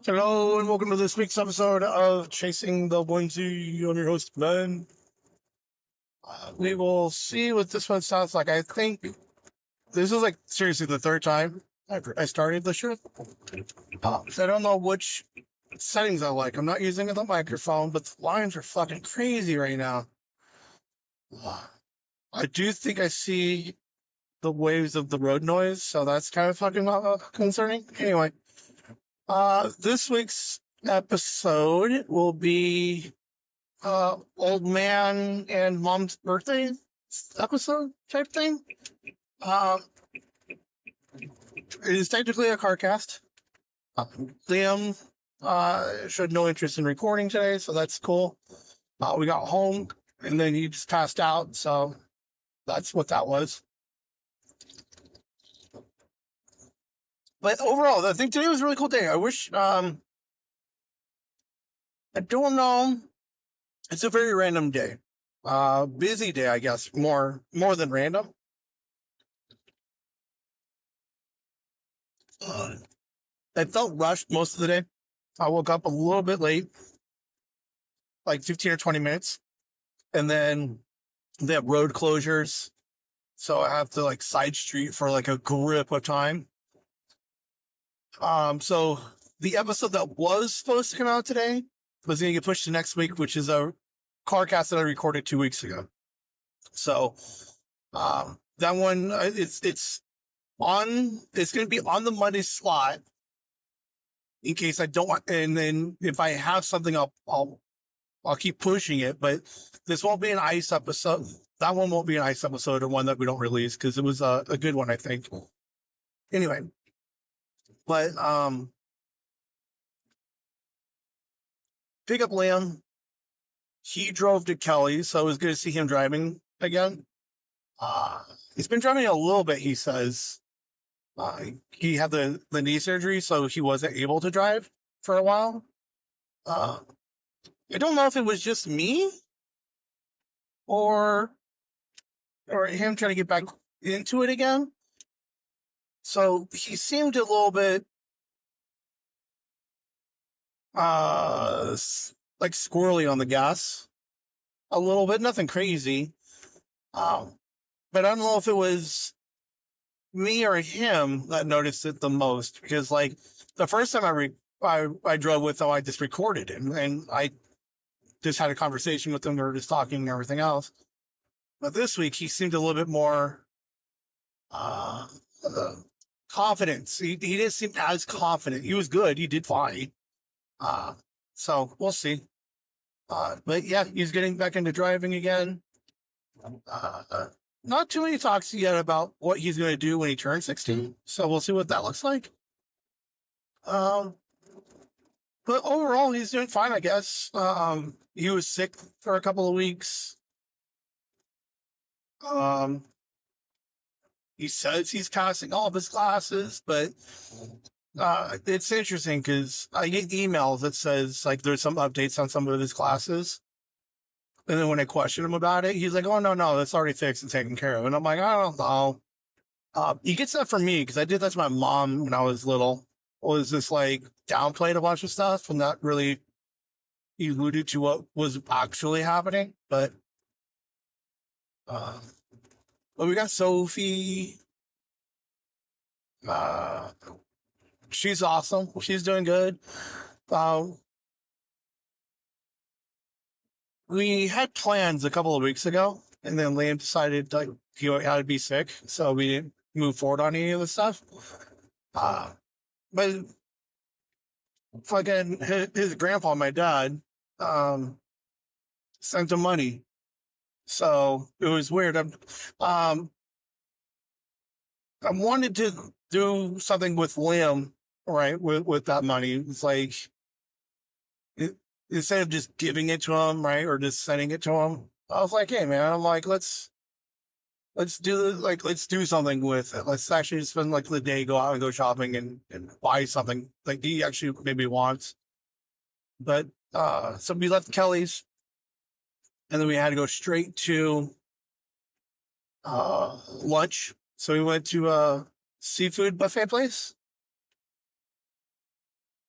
Hello and welcome to this week's episode of Chasing the Whimsy. I'm your host, Ben. We will see what this one sounds like. I think this is like seriously the third time I started the show. So I don't know which settings I like. I'm not using the microphone, but the lines are fucking crazy right now. I do think I see the waves of the road noise, so that's kind of fucking concerning. Anyway, this week's episode will be old man and mom's birthday episode type thing. Uh, it is technically a car cast. Liam showed no interest in recording today, so that's cool. We got home and then he just passed out, so that's what that was. But overall, I think today was a really cool day. I wish, I don't know. It's a very random day. Busy day, I guess, more than random. I felt rushed most of the day. I woke up a little bit late, like 15 or 20 minutes. And then they have road closures. So I have to like side street for like a grip of time. So the episode that was supposed to come out today was going to get pushed to next week, which is a car cast that I recorded 2 weeks ago. So, that one, it's going to be on the Monday slot in case I don't want, and then if I have something, I'll keep pushing it, but this won't be an ice episode. That one won't be an ice episode or one that we don't release because it was a good one, I think. Anyway, but pick up Liam. He drove to Kelly, so it was good to see him driving again. He's been driving a little bit, he says. He had the knee surgery, so he wasn't able to drive for a while. I don't know if it was just me or him trying to get back into it again. So he seemed a little bit like squirrely on the gas. A little bit, nothing crazy. But I don't know if it was me or him that noticed it the most because like the first time I drove with him, I just recorded him and I just had a conversation with him. We were just talking and everything else. But this week he seemed a little bit more uh, confidence. He didn't seem as confident. He was good. He did fine. So we'll see. But yeah, he's getting back into driving again. Not too many talks yet about what he's going to do when he turns 16. So we'll see what that looks like. Um, but overall, he's doing fine, I guess. He was sick for a couple of weeks. Um, he says he's passing all of his classes, but it's interesting because I get emails that says like there's some updates on some of his classes. And then when I question him about it, he's like, "Oh no, that's already fixed and taken care of." And I'm like, "I don't know." He gets that from me because I did that to my mom when I was little. Was just like downplayed a bunch of stuff and not really alluded to what was actually happening. Uh, but we got Sophie. Uh, she's awesome. She's doing good. Uh, we had plans a couple of weeks ago, and then Liam decided like he had to be sick, so we didn't move forward on any of the stuff. But fucking his grandpa, my dad, sent him money, so it was weird. I wanted to do something with Liam, right? With that money, it's like it, instead of just giving it to him, right, or just sending it to him. I was like, hey man, I'm like, let's do something with it. Let's actually spend like the day, go out and go shopping and buy something like he actually maybe wants. But so we left Kelly's and then we had to go straight to lunch. So we went to a seafood buffet place.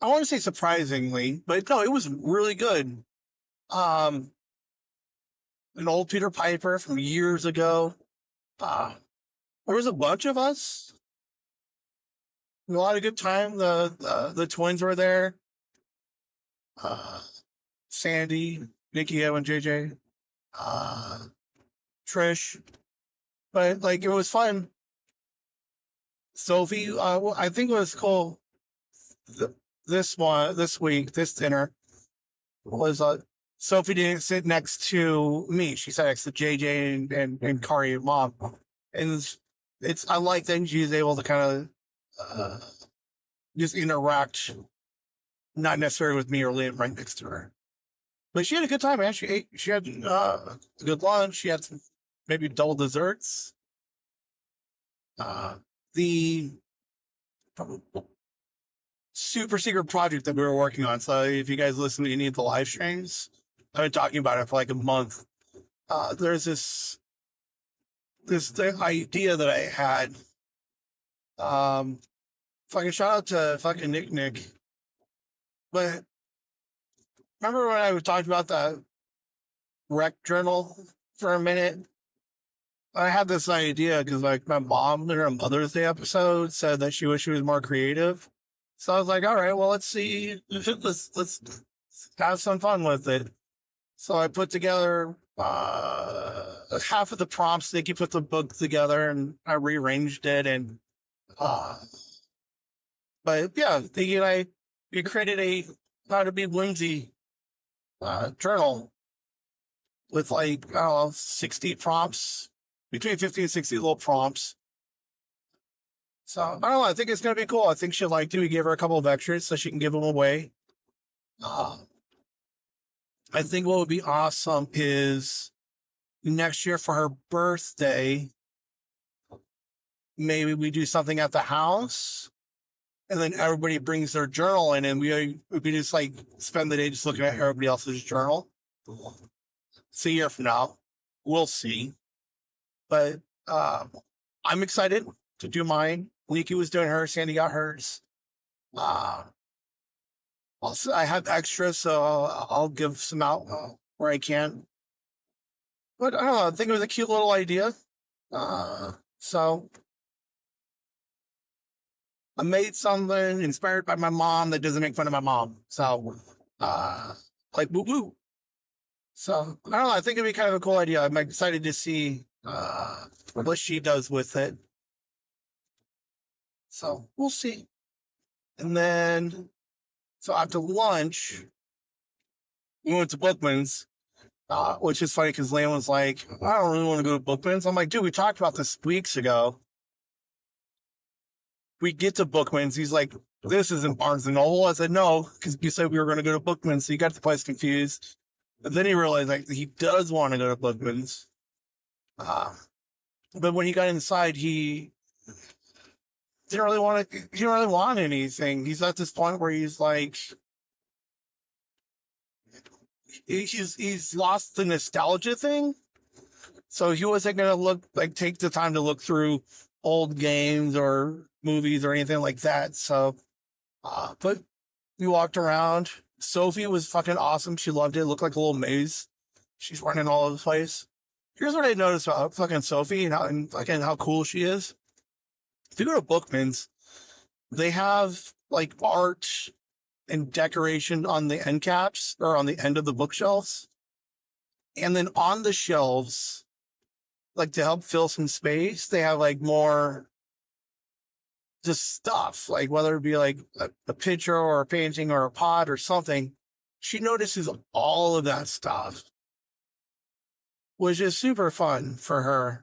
I want to say surprisingly, but no, it was really good. Um, an old Peter Piper from years ago. Uh, there was a bunch of us. A lot of good time. The twins were there. Uh, Sandy, Nikki, Evan, JJ, uh, Trish. But like it was fun. Sophie, I think it was cool. This week, this dinner was Sophie didn't sit next to me. She sat next to JJ and Kari and Mom. And it's I like that she's able to kind of just interact, not necessarily with me or Liam right next to her. But she had a good time, man. She ate. She had a good lunch. She had some maybe double desserts. The super secret project that we were working on. So if you guys listen to any of the live streams, I've been talking about it for like a month. There's this idea that I had. Fucking shout out to fucking Nick. But remember when I talked about the rec journal for a minute? I had this idea because like my mom in her Mother's Day episode said that she wished she was more creative. So I was like, all right, well, let's see, let's have some fun with it. So I put together half of the prompts. Nikki put the book together, and I rearranged it. And but yeah, Nikki and I we created a how to be whimsy journal with like I don't know 60 prompts, between 50 and 60 little prompts. So I don't know. I think it's gonna be cool. I think she'll like to. We gave her a couple of extras so she can give them away. I think what would be awesome is next year for her birthday, maybe we do something at the house, and then everybody brings their journal in, and we just like spend the day just looking at everybody else's journal. It's a year from now, we'll see. But I'm excited to do mine. Leaky was doing hers. Sandy got hers. I have extras, so I'll give some out where I can. But I don't know. I think it was a cute little idea. So I made something inspired by my mom that doesn't make fun of my mom. So, like woo woo. So I don't know. I think it'd be kind of a cool idea. I'm excited to see what she does with it. So we'll see. And then, so after lunch, we went to Bookman's, which is funny because Lane was like, I don't really want to go to Bookman's. I'm like, dude, we talked about this weeks ago. We get to Bookman's. He's like, this isn't Barnes and Noble. I said, no, because you said we were going to go to Bookman's. So you got the place confused. But then he realized like he does want to go to Bookman's. But when he got inside, he didn't really want anything. He's at this point where he's like, he's lost the nostalgia thing. So he wasn't going to take the time to look through old games or movies or anything like that. So, but we walked around. Sophie was fucking awesome. She loved it. It looked like a little maze. She's running all over the place. Here's what I noticed about fucking Sophie and how cool she is. If you go to Bookman's, they have like art and decoration on the end caps or on the end of the bookshelves. And then on the shelves, like to help fill some space, they have like more just stuff, like whether it be like a picture or a painting or a pot or something. She notices all of that stuff, which is super fun for her.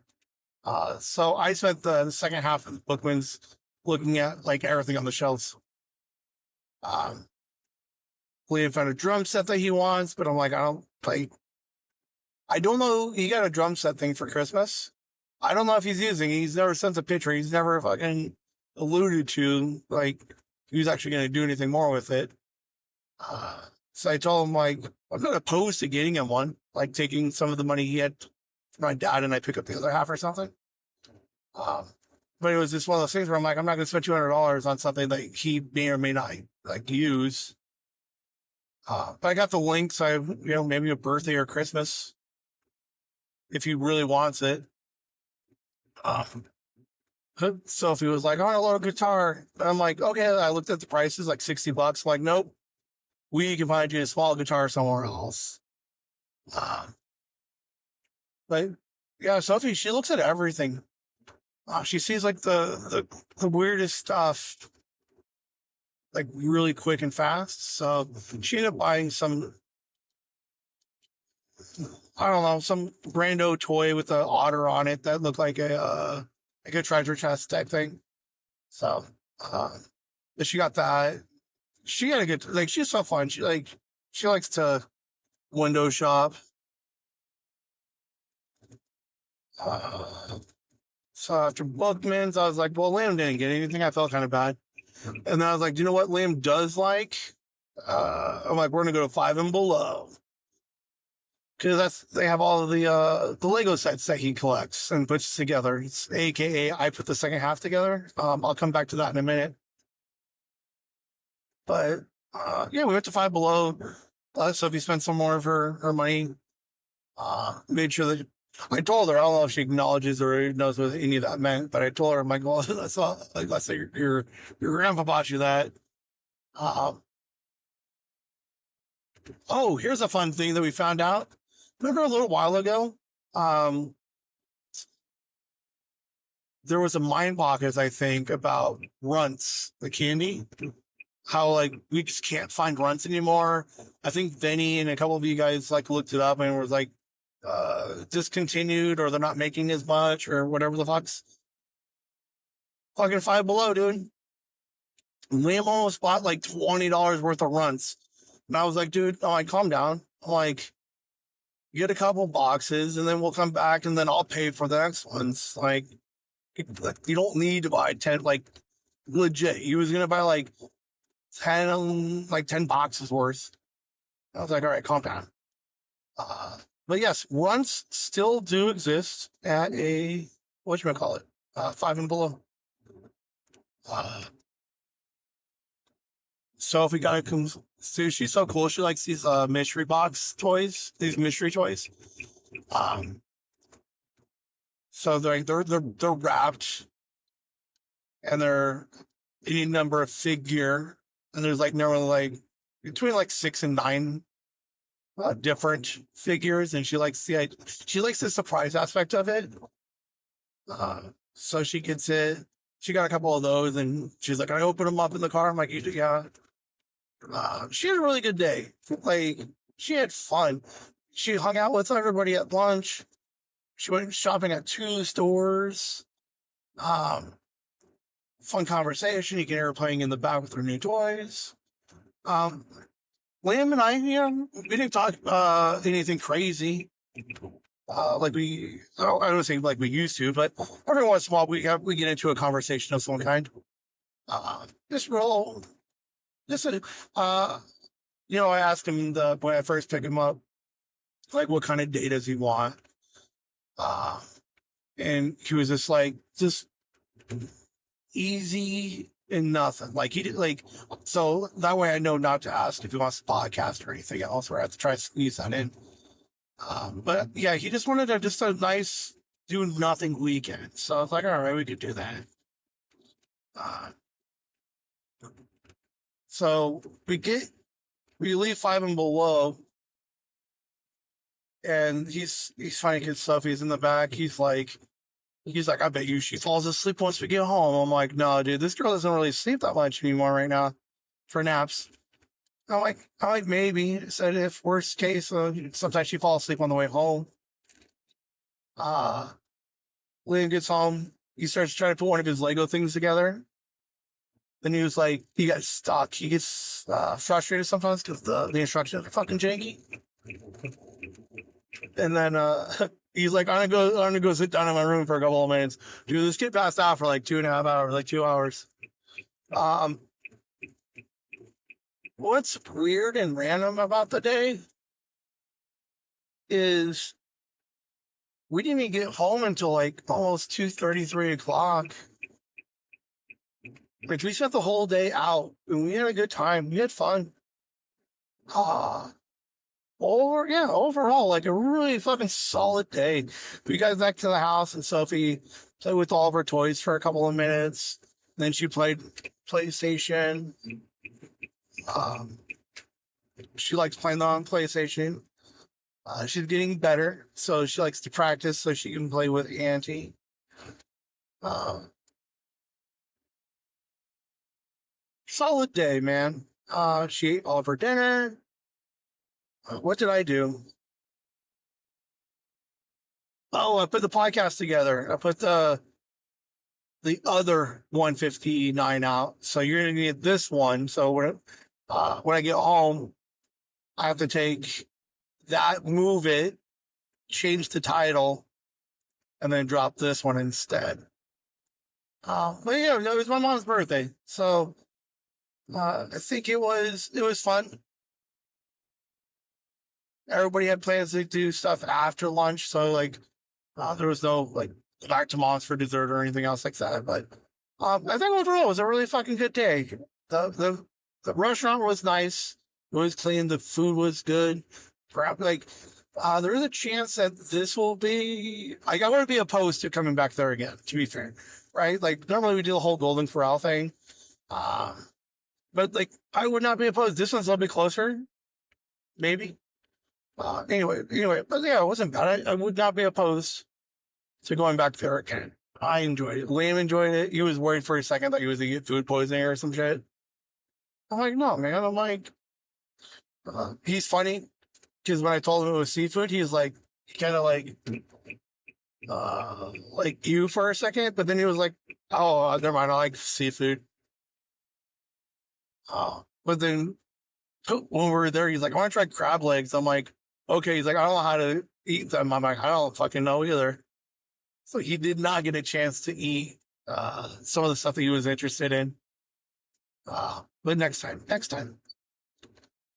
So I spent the second half of the Bookman's looking at like everything on the shelves. Liam found a drum set that he wants, but I'm like, I don't know. He got a drum set thing for Christmas. I don't know if he's using it. He's never sent a picture. He's never fucking alluded to like he was actually going to do anything more with it. So I told him like I'm not opposed to getting him one, like taking some of the money he had for my dad and I pick up the other half or something. But it was just one of those things where I'm like, I'm not going to spend $200 on something that he may or may not like use. But I got the link, so maybe a birthday or Christmas if he really wants it. Um, so if he was like, I want a little guitar, I'm like, okay. I looked at the prices, like $60. I'm like, nope, we can find you a small guitar somewhere else. But yeah, Sophie, she looks at everything. She sees like the weirdest stuff, like really quick and fast. So she ended up buying some, I don't know, some rando toy with an otter on it that looked like a treasure chest type thing. So, uh, but she got that. She had a good, like, she's so fun. She likes to window shop. Uh, so after Bookman's, I was like, well, Liam didn't get anything. I felt kind of bad. And then I was like, do you know what Liam does like? I'm like, we're gonna go to Five and Below because they have all of the Lego sets that he collects and puts together. It's AKA I put the second half together. I'll come back to that in a minute. But yeah, we went to Five Below. So if you spent some more of her money, made sure that I told her, I don't know if she acknowledges or knows what any of that meant, but I told her, I'm like, well, that's all, like, let's say your grandpa bought you that. Uh, oh, here's a fun thing that we found out. Remember a little while ago, um, there was a Mind Pockets, I think, about Runts, the candy. How like we just can't find Runts anymore. I think Vinny and a couple of you guys like looked it up and was like discontinued or they're not making as much or whatever the fuck's. Fucking Five Below, dude. Liam almost bought like $20 worth of Runts. And I was like, dude, I'm like, calm down. I'm like, get a couple boxes and then we'll come back and then I'll pay for the next ones. Like, you don't need to buy 10, like, legit. He was going to buy like 10 boxes worth. I was like, all right, calm down. But yes, Runts still do exist at a, whatchamacallit, Five and Below. Uh, so if we got to so she's so cool. She likes these mystery box toys, these mystery toys. Um, so they're wrapped and they're any number of figure, and there's like normally like between like 6 and 9 different figures, and she likes the surprise aspect of it. So she gets it. She got a couple of those, and she's like, "I open them up in the car." I'm like, "Yeah." She had a really good day. Like she had fun. She hung out with everybody at lunch. She went shopping at 2 stores. Um, Fun conversation. You can hear her playing in the back with her new toys. Um, Liam and I, we didn't talk anything crazy. I don't say like we used to, but every once in a while we get into a conversation of some kind. Just real, just I asked him when I first picked him up, like what kind of day does he want, uh, and he was just easy and nothing. Like he did so that way I know not to ask if he wants to podcast or anything else, where I have to try to squeeze that in. But yeah, he just wanted just a nice do nothing weekend. So I was like, all right, we could do that. Uh, so we leave Five and Below, and he's finding his stuff. He's in the back. He's like, I bet you she falls asleep once we get home. I'm like, no, dude, this girl doesn't really sleep that much anymore right now for naps. I'm like, maybe. I said if worst case, sometimes she falls asleep on the way home. Uh, Liam gets home. He starts trying to put one of his Lego things together. Then he was like, he got stuck. He gets frustrated sometimes because the instructions are fucking janky. And then he's like, I'm gonna go sit down in my room for a couple of minutes. Dude, this kid passed out for like 2.5 hours, like 2 hours. Um, what's weird and random about the day is we didn't even get home until like almost 2:30, 3 o'clock. Like we spent the whole day out and we had a good time. We had fun. Ah, overall, like a really fucking solid day. We got back to the house and Sophie played with all of her toys for a couple of minutes. Then she played PlayStation. Um, she likes playing on PlayStation. She's getting better, so she likes to practice so she can play with Auntie. Um, Solid day, man. She ate all of her dinner. What did I do? Oh, I put the podcast together. I put the other 159 out. So you're gonna get this one. So when I get home, I have to take that, move it, change the title, and then drop this one instead. But yeah, it was my mom's birthday, so I think it was fun. Everybody had plans to do stuff after lunch, so like there was no like back to mom's for dessert or anything else like that. But I think overall it was a really fucking good day. The restaurant was nice. It was clean. The food was good. Like there is a chance that this will be. Like I wouldn't be opposed to coming back there again. To be fair, right? Like normally we do the whole Golden Corral thing. Uh, but like I would not be opposed. This one's a little bit closer, maybe. Anyway, but yeah, it wasn't bad. I would not be opposed to going back there again. I enjoyed it. Liam enjoyed it. He was worried for a second that he was gonna get food poisoning or some shit. I'm like, no, man. I'm like, he's funny because when I told him it was seafood, he's like, he kind of like you for a second, but then he was like, oh, never mind. I like seafood. But then when we were there, he's like, I want to try crab legs. I'm like, okay. He's like, I don't know how to eat them. I'm like, I don't fucking know either. So he did not get a chance to eat some of the stuff that he was interested in. But next time.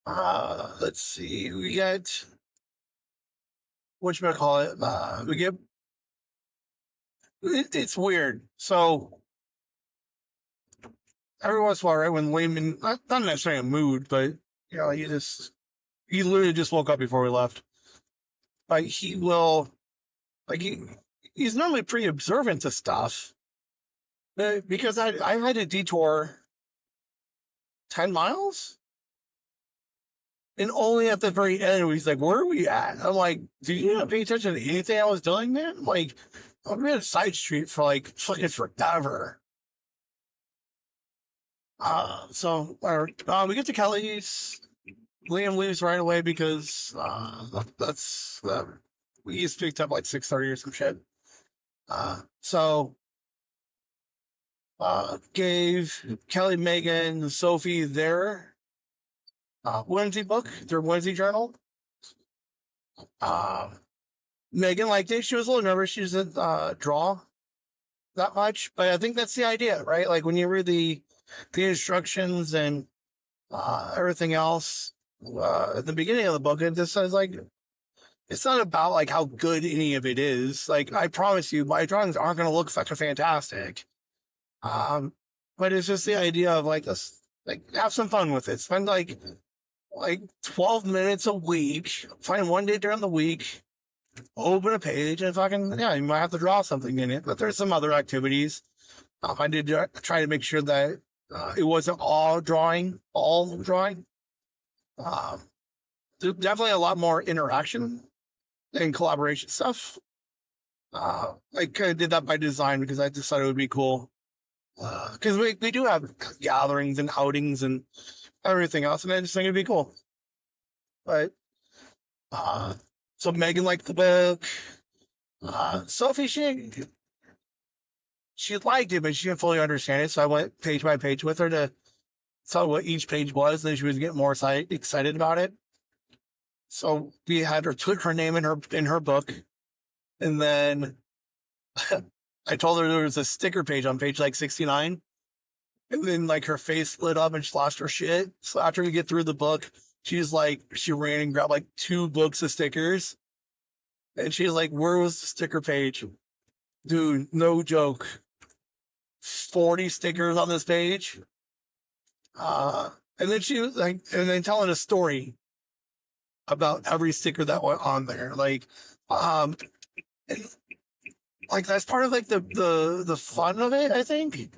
Let's see. We get what you call it. We get it's weird. So every once in a while, right when Lehman, not necessarily in a mood, but you know, he literally just woke up before we left. Like he will, like he's normally pretty observant to stuff. Because I had a detour 10 miles. And only at the very end, he's like, where are we at? I'm like, did you not pay attention to anything I was doing, man? Like, we had a side street for like fucking forever. We get to Kelly's. Liam leaves right away because that's we just picked up like 6:30 or some shit. So gave Kelly, Megan, Sophie their Wednesday book, their Wednesday journal. Uh, Megan liked it. She was a little nervous. She doesn't draw that much, but I think that's the idea, right? Like when you read the instructions and everything else at the beginning of the book, it just says like it's not about like how good any of it is. Like I promise you, my drawings aren't going to look fucking fantastic. But it's just the idea of like this, like have some fun with it. Spend like 12 minutes a week. Find one day during the week, open a page, and fucking yeah, you might have to draw something in it. But there's some other activities. I did try to make sure that it wasn't all drawing. There's definitely a lot more interaction and collaboration stuff. I kind of did that by design because I just thought it would be cool. Because we do have gatherings and outings and everything else, and I just think it'd be cool. But so Megan liked the book. Sophie, she liked it, but she didn't fully understand it. So I went page by page with her to tell what each page was, and then she was getting more excited about it. So we had her put her name in her book, and then I told her there was a sticker page on page like 69, and then like her face lit up and she lost her shit. So after we get through the book, she ran and grabbed like 2 books of stickers, and she's like, "Where was the sticker page, dude? No joke." 40 stickers on this page. And then she was like, and then telling a story about every sticker that went on there. And, like that's part of like the fun of it, I think.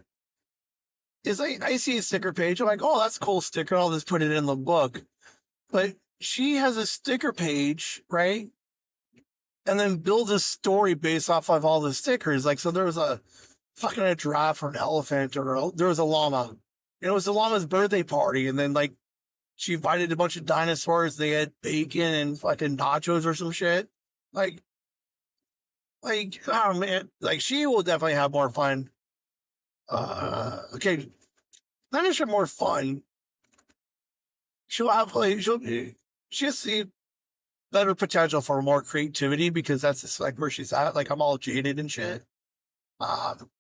Is I see a sticker page, I'm like, oh, that's a cool sticker. I'll just put it in the book. But she has a sticker page, right? And then builds a story based off of all the stickers. Like, so there was a fucking a giraffe or an elephant, or there was a llama. It was the llama's birthday party, and then like she invited a bunch of dinosaurs. They had bacon and fucking nachos or some shit. Like, oh man, like she will definitely have more fun. Okay, not just more fun. She'll have like she has the better potential for more creativity because that's just like where she's at. Like I'm all jaded and shit. Um,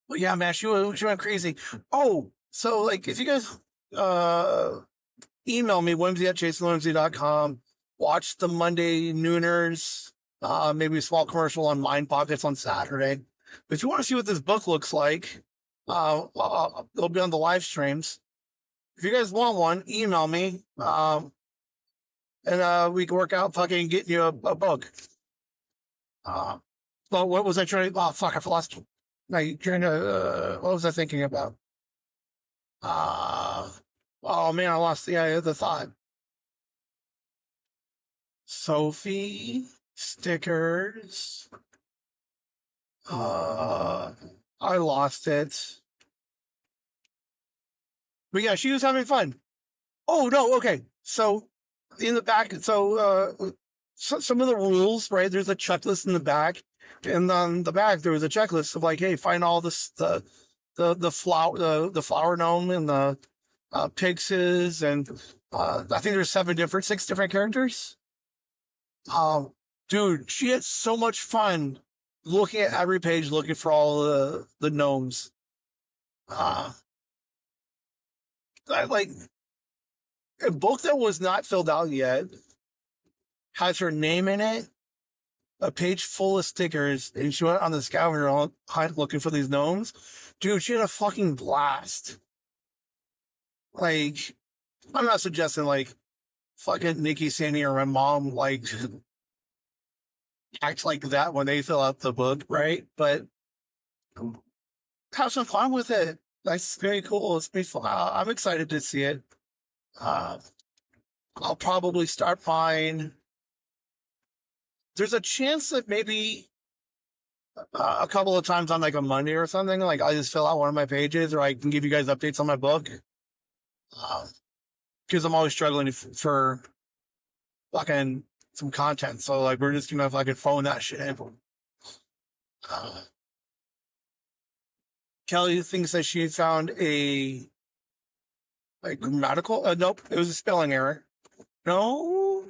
but yeah, man, she went crazy. Oh, so like if you guys uh email me whimsy at chasingthewhimsy.com, watch the Monday nooners, maybe a small commercial on Mind Pockets on Saturday. But if you want to see what this book looks like, it'll be on the live streams. If you guys want one, email me. And we can work out fucking getting you a book. But what was I trying to? Oh fuck, I've lost. Like trying to. What was I thinking about? Uh, oh man, I lost the thought. Sophie stickers. I lost it. But yeah, she was having fun. Oh no, okay. So in the back, some of the rules, right? There's a checklist in the back, and on the back there was a checklist of like, hey, find all this the flower gnome and the pixies, and I think there's 6 different characters. Dude, she had so much fun looking at every page, looking for all the gnomes. Uh, like a book that was not filled out yet has her name in it, a page full of stickers, and she went on the scavenger hunt looking for these gnomes. Dude, she had a fucking blast. Like, I'm not suggesting like fucking Nikki, Sandy, or my mom like act like that when they fill out the book, right? But have some fun with it. That's very cool. It's be fun. I'm excited to see it. Uh, I'll probably start mine. There's a chance that maybe a couple of times on like a Monday or something, like I just fill out one of my pages, or I can give you guys updates on my book. Because I'm always struggling for fucking some content. So like we're just gonna fucking phone that shit in. Kelly thinks that she found a like grammatical. Nope, it was a spelling error. No,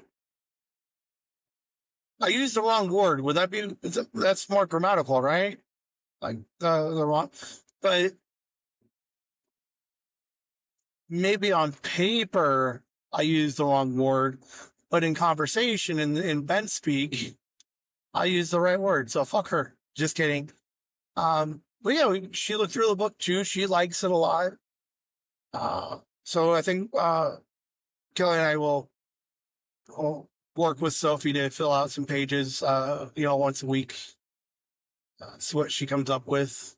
I used the wrong word. Would that be? That's more grammatical, right? Like the wrong, but maybe on paper I used the wrong word, but in conversation in Ben speak, I used the right word. So fuck her. Just kidding. But yeah, she looked through the book too. She likes it a lot. So I think Kelly and I will work with Sophie to fill out some pages, once a week. See what she comes up with.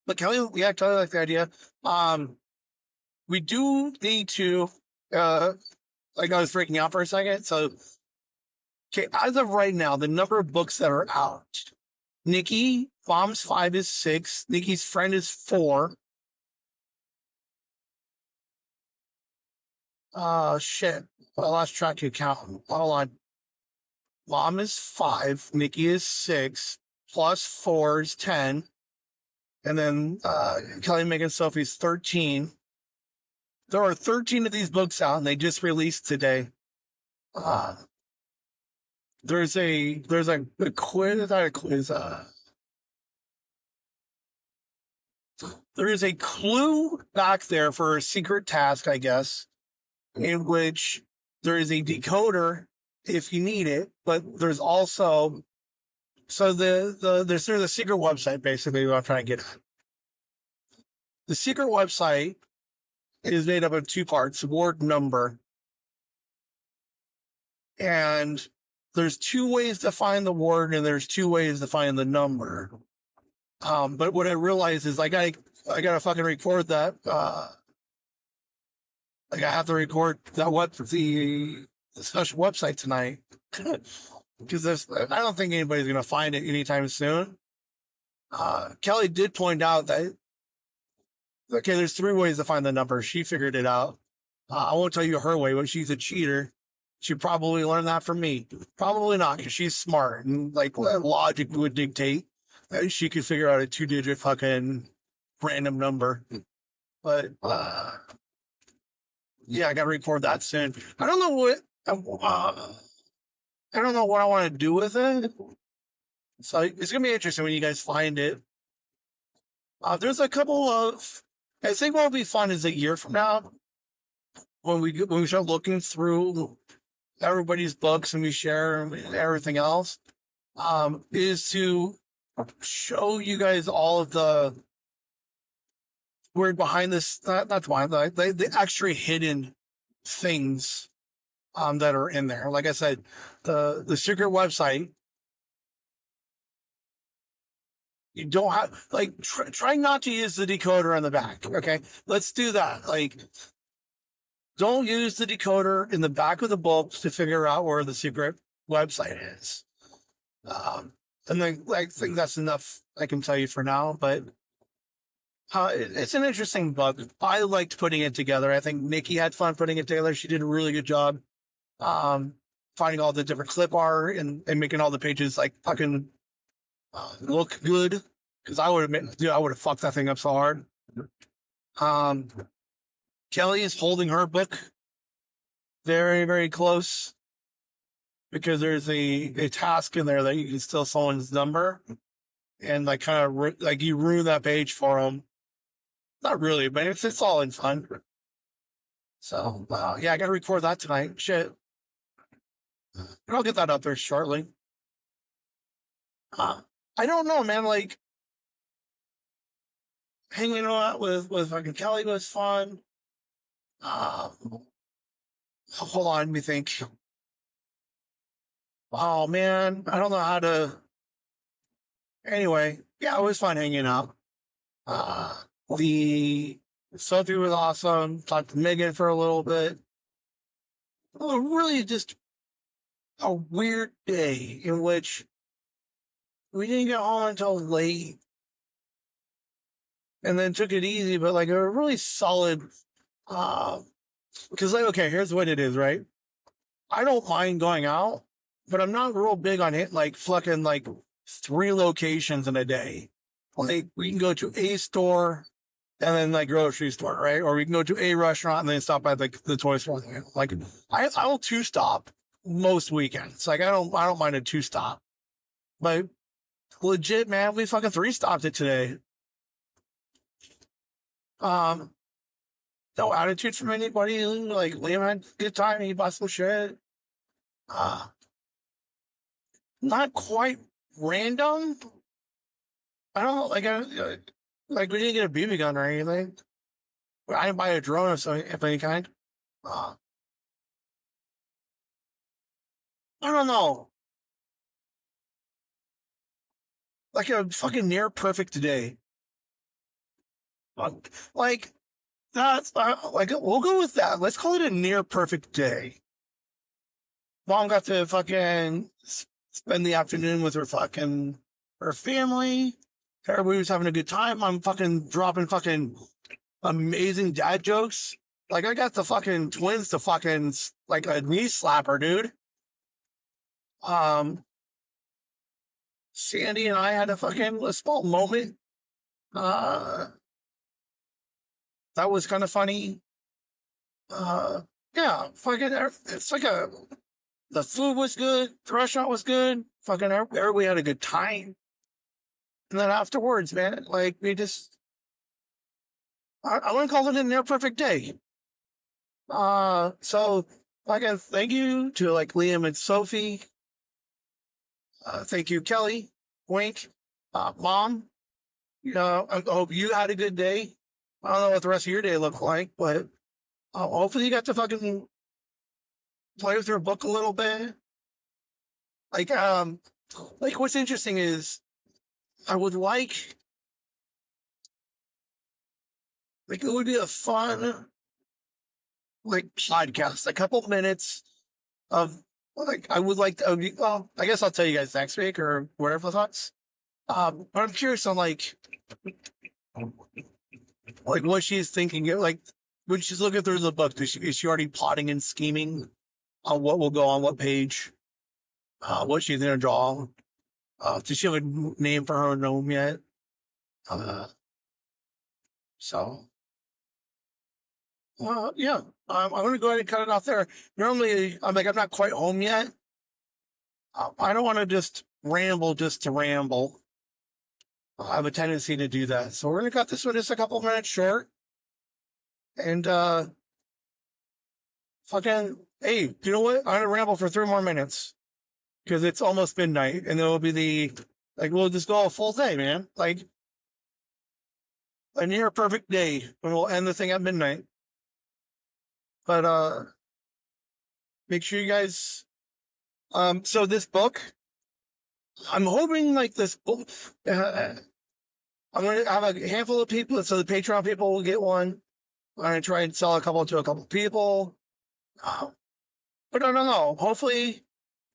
But Kelly, yeah, Kelly liked the idea. We do need to, like I was freaking out for a second. So, okay, as of right now, the number of books that are out. Nikki, Mom's 5 is 6. Nikki's friend is 4. Shit. I lost track of count. Hold on. Mom is 5. Nikki is 6. Plus 4 is 10. And then Kelly, Megan, Sophie's 13. There are 13 of these books out, and they just released today. There's a quiz, not a quiz. There is a clue back there for a secret task, I guess, in which there is a decoder if you need it, but there's also So there's the secret website, basically, what I'm trying to get at. The secret website is made up of two parts, word number. And there's two ways to find the word, and there's two ways to find the number. But what I realized is I gotta fucking record that. Like I have to record that the special website tonight because I don't think anybody's gonna find it anytime soon. Kelly did point out that okay, there's three ways to find the number. She figured it out. I won't tell you her way, but she's a cheater. She probably learned that from me. Probably not, because she's smart and like logic would dictate that she could figure out a 2-digit fucking random number. But yeah, I gotta record that soon. I don't know what I don't know what I want to do with it. So it's gonna be interesting when you guys find it. There's a couple of I think what'll be fun is a year from now when we start looking through everybody's books and we share everything else. Is to show you guys all of the weird behind this, not behind the actually hidden things that are in there. Like I said, the secret website. You don't have like try not to use the decoder on the back. Okay, let's do that. Like, don't use the decoder in the back of the book to figure out where the secret website is. And then I think that's enough I can tell you for now. But it's an interesting book. I liked putting it together. I think Nikki had fun putting it together. She did a really good job finding all the different clip art and making all the pages like fucking look good. Because I would have fucked that thing up so hard. Kelly is holding her book very, very close because there's a task in there that you can steal someone's number and like kind of like you ruin that page for them. Not really, but it's all in fun. So yeah, I gotta record that tonight. Shit, but I'll get that up there shortly. I don't know, man. Like hanging out with fucking Kelly was fun. Hold on, let me think. Oh man, I don't know how to. Anyway, yeah, it was fun hanging out. The Sophie was awesome. Talked to Megan for a little bit. Really, just a weird day in which we didn't get home until late, and then took it easy. But like a really solid. Because like, okay, here's what it is, right? I don't mind going out, but I'm not real big on it. Like fucking like 3 locations in a day. Like we can go to a store and then like grocery store, right? Or we can go to a restaurant and then stop by the toy store. Like I will 2-stop most weekends. Like I don't mind a 2-stop. But legit, man, we fucking 3-stopped it today. No attitude from anybody. Like Liam had a good time. He bought some shit. Not quite random. I don't know, like we didn't get a BB gun or anything. I didn't buy a drone of any kind. I don't know. Like a fucking near perfect day. Like that's like we'll go with that. Let's call it a near perfect day. Mom got to fucking spend the afternoon with her family. Everybody was having a good time. I'm fucking dropping fucking amazing dad jokes. Like I got the fucking twins to fucking like a knee slapper, dude. Sandy and I had a small moment. That was kind of funny. Yeah, fucking. It's like the food was good. The restaurant was good. Fucking everybody had a good time. And then afterwards, man, like we just, I wouldn't call it a near perfect day. So like thank you to like Liam and Sophie. Thank you, Kelly. Wink. Mom, I hope you had a good day. I don't know what the rest of your day looked like, but hopefully you got to fucking play with your book a little bit. Like, what's interesting is I would like it would be a fun, like, podcast, a couple minutes of, like, I would like to, well, I guess I'll tell you guys next week or whatever thoughts. But I'm curious on, like what she's thinking, like, when she's looking through the book, is she already plotting and scheming on what will go on what page, what she's going to draw? Does she have a name for her gnome yet? Uh, so, yeah, I'm going to go ahead and cut it off there. Normally, I'm not quite home yet. I don't want to just ramble just to ramble. I have a tendency to do that. So we're going to cut this one just a couple minutes short. And, fucking, hey, you know what? I'm going to ramble for 3 more minutes because it's almost midnight and then it'll be we'll just go a full day, man. Like, a near perfect day and we'll end the thing at midnight. But, make sure you guys, so this book, I'm hoping like this book, I'm going to have a handful of people, so the Patreon people will get one. I'm going to try and sell a couple to a couple people. But I don't know. Hopefully,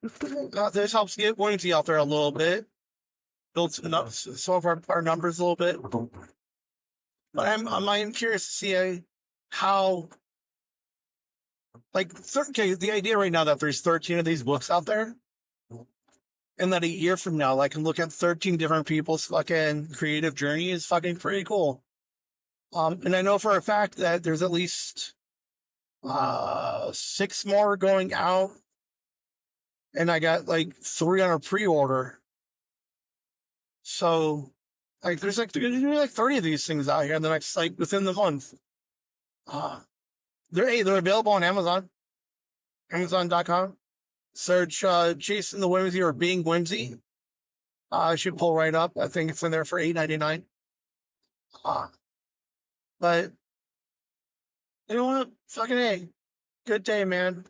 this helps get Whimsy out there a little bit. Build some of our numbers a little bit. But I'm curious to see how, like, okay, the idea right now that there's 13 of these books out there, and that a year from now, I can look at 13 different people's fucking creative journey is fucking pretty cool. And I know for a fact that there's at least 6 more going out, and I got like 3 on a pre-order. So, like, there's like 30 of these things out here in the next, like, within the month. They're available on Amazon, Amazon.com. Search Chasing the Whimsy or Being Whimsy. I should pull right up. I think it's in there for $8.99. But you know what? Fucking A. Good day, man.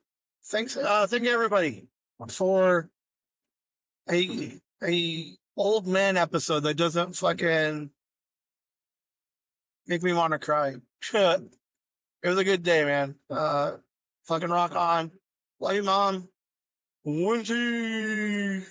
Thanks. Thank you everybody for a old man episode that doesn't fucking make me want to cry. It was a good day, man. Fucking rock on. Love you, Mom. Whimsy.